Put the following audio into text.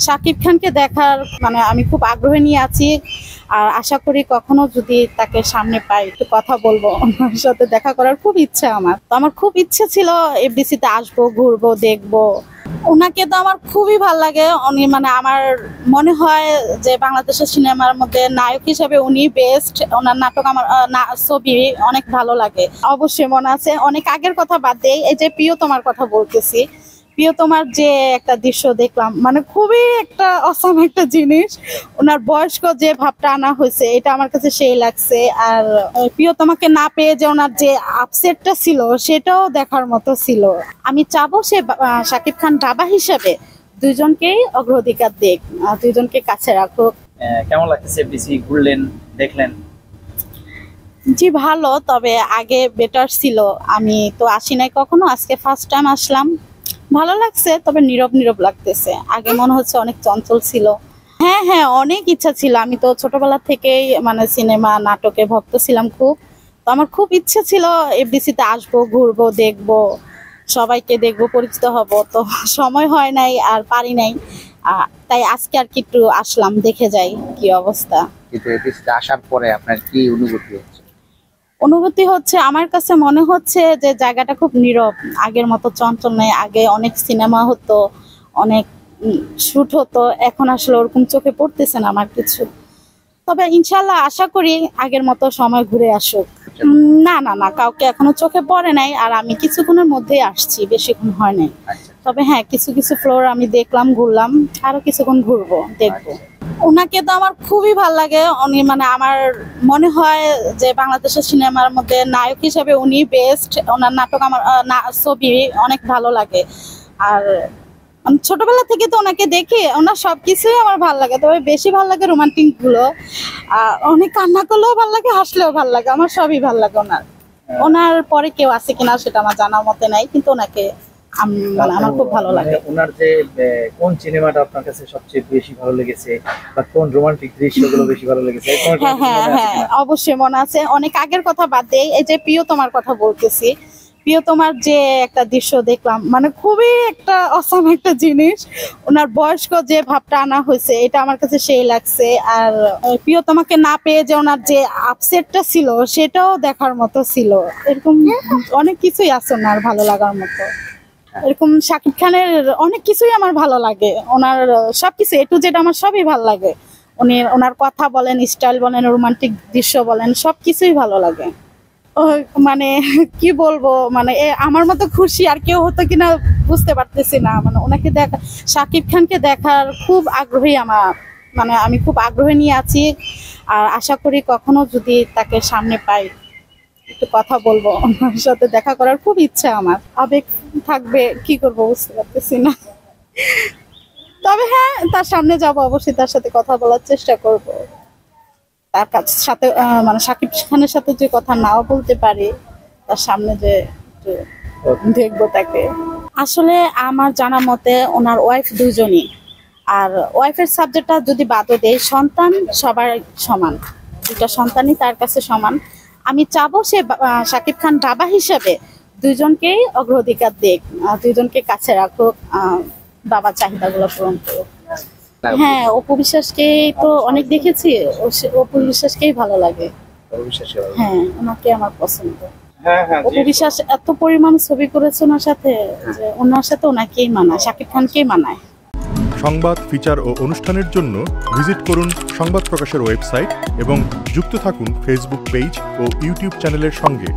শাকিব খানকে দেখার আমি খুব আগ্রহ নিয়ে আছি। আর আশা করি কখনো যদি তাকে সামনে পাই একটু কথা বলবো, ওনার সাথে দেখা করার খুব ইচ্ছা। আমার খুব ইচ্ছে ছিল এফডিসি তে আসবো, ঘুরবো, দেখবো। ওনাকে তো আমার খুবই ভালো লাগে। উনি আমার মনে হয় যে বাংলাদেশের সিনেমার মধ্যে নায়ক হিসেবে উনি বেস্ট। ওনার নাটক আমার ছবি অনেক ভালো লাগে। অবশ্যই মনে আছে, অনেক আগের কথা বাদ দিয়ে এই যে প্রিয়তমার কথা বলতেছি। প্রিয়তমার যে একটা দৃশ্য দেখলাম, খুবই একটা অসাম একটা জিনিস। ওনার বয়স্ক যে ভাবটা আনা হয়েছে, এটা আমার কাছে সেই লাগছে। আর প্রিয়তমাকে না পেয়ে যে ওনার যে আপসেটটা ছিল, সেটাও দেখার মতো ছিল। আমি চাবো সে শাকিব খান বাবা হিসেবে দুইজনকেই অগ্রাধিকার দেখ, দুইজনকে কাছে রাখুক। কেমন লাগতেছে এফডিসি ঘুরলেন, দেখলেন? জি ভালো, তবে আগে বেটার ছিল। আমি তো আসি নাই কখনো, আজকে ফার্স্ট টাইম আসলাম। ভালো লাগছে, তবে নীরব নীরব লাগতেছে। আগে মনে হচ্ছে অনেক চঞ্চল ছিল। হ্যাঁ হ্যাঁ, অনেক ইচ্ছা ছিল। আমি তো ছোটবেলা থেকেই সিনেমা নাটকে ভক্ত ছিলাম খুব। তো আমার খুব ইচ্ছে ছিল এফডিসি তে আসবো, ঘুরবো, দেখবো, সবাইকে দেখবো, পরিচিত হব। তো সময় হয় নাই আর পারি নাই। তাই আজকে আর কি একটু আসলাম, দেখে যাই কি অবস্থা। কিন্তু এফডিসি তে আসার পরে আপনার কি অনুভূতি হচ্ছে? অনুভূতি হচ্ছে, আমার কাছে মনে হচ্ছে যে জায়গাটা খুব নীরব, আগের মতো চঞ্চল নেই। আগে অনেক সিনেমা হতো, অনেক শুট হতো, এখন আসলে ওরকম চোখে পড়তেছে না আমার কিছু। তবে ইনশাল্লাহ আশা করি আগের মতো সময় ঘুরে আসুক। না না না, কাউকে এখনো চোখে পড়ে নাই। আর আমি কিছুক্ষণের মধ্যেই আসছি, বেশিক্ষণ হয় নাই। তবে হ্যাঁ, কিছু কিছু ফ্লোর আমি দেখলাম, ঘুরলাম, আরো কিছুক্ষণ ঘুরবো, দেখবো। ওনাকে তো আমার খুবই ভালো লাগে। উনি আমার মনে হয় যে বাংলাদেশের সিনেমার মধ্যে নায়ক হিসেবে উনি বেস্ট। ওনার নাটক আমার ছবি অনেক ভালো লাগে। আর ছোটবেলা থেকে তো ওনাকে দেখি, ওনার সবকিছুই আমার ভালো লাগে। তবে বেশি ভালো লাগে রোমান্টিক গুলো। অনেক কান্না করলেও ভালো লাগে, হাসলেও ভালো লাগে, আমার সবই ভালো লাগে ওনার। ওনার পরে কেউ আছে কিনা সেটা আমার জানার মতে নাই, কিন্তু ওনাকে আমার খুব ভালো লাগে। ওনার যে কোন সিনেমাটা আপনার কাছে সবচেয়ে বেশি ভালো লেগেছে, বা কোন রোমান্টিক দৃশ্যগুলো বেশি ভালো লেগেছে? হ্যাঁ হ্যাঁ হ্যাঁ, অবশ্যই মনে আছে। অনেক আগের কথা বাদ দিয়ে এই যে প্রিয়তমার কথা বলতেছি। প্রিয়তমার যে একটা দৃশ্য দেখলাম, খুবই একটা অসাম একটা জিনিস। ওনার বয়স্ক যে ভাবটা আনা হয়েছে, এটা আমার কাছে সেই লাগছে। আর প্রিয়তমাকে না পেয়ে যে ওনার যে আপসেটটা ছিল, সেটাও দেখার মতো ছিল। এরকম অনেক কিছুই আছে ওনার ভালো লাগার মতো। এরকম শাকিব খানের অনেক কিছুই আমার ভালো লাগে। ওনার সবকিছু এ টু জেড আমার সবই ভালো লাগে। ওনার কথা বলেন, স্টাইল বলেন, রোমান্টিক দৃশ্য বলেন, সবকিছুই ভালো লাগে। কি বলবো, আমার মতো খুশি আর কেউ হতো কিনা বুঝতে পারতেছি না। ওনাকে দেখা, শাকিব খানকে দেখার খুব আগ্রহী আমার। আমি খুব আগ্রহ নিয়ে আছি। আর আশা করি কখনো যদি তাকে সামনে পাই একটু কথা বলবো, ওনার সাথে দেখা করার খুব ইচ্ছা। আমার আবেগ থাকবে, কি করবো বুঝতে পারতেছি না। তবে হ্যাঁ, তার সামনে যাব, অবশ্যই তার সাথে কথা বলার চেষ্টা করব। তার সাথে শাকিব খানের সাথে যে কথা নাও বলতে পারি, তার সামনে যে একটু দেখবো তাকে। আসলে আমার জানা মতে ওনার ওয়াইফ দুজনই। আর ওয়াইফের সাবজেক্টটা যদি বাদও দেয়, সন্তান সবার সমান, দুটা সন্তানই তার কাছে সমান। আমি চাবো সে শাকিব খান বাবা হিসেবে দুইজনকেই অগ্রাধিকার দেখ, দুইজনকে কাছে রাখুক, বাবার চাহিদাগুলো পূরণ করুক। হ্যাঁ, অপু বিশ্বাসকেই তো অনেক দেখেছি, অপু বিশ্বাসকেই ভালো লাগে। হ্যাঁ, ওনাকে আমার পছন্দ। অপু বিশ্বাস এত পরিমাণ ছবি করেছে ওনার সাথে, যে ওনার সাথে ওনাকেই মানায়, শাকিব খানকেই মানায়। সংবাদ, ফিচার ও অনুষ্ঠানের জন্য ভিজিট করুন সংবাদ প্রকাশের ওয়েবসাইট এবং যুক্ত থাকুন ফেসবুক পেজ ও ইউটিউব চ্যানেলের সঙ্গে।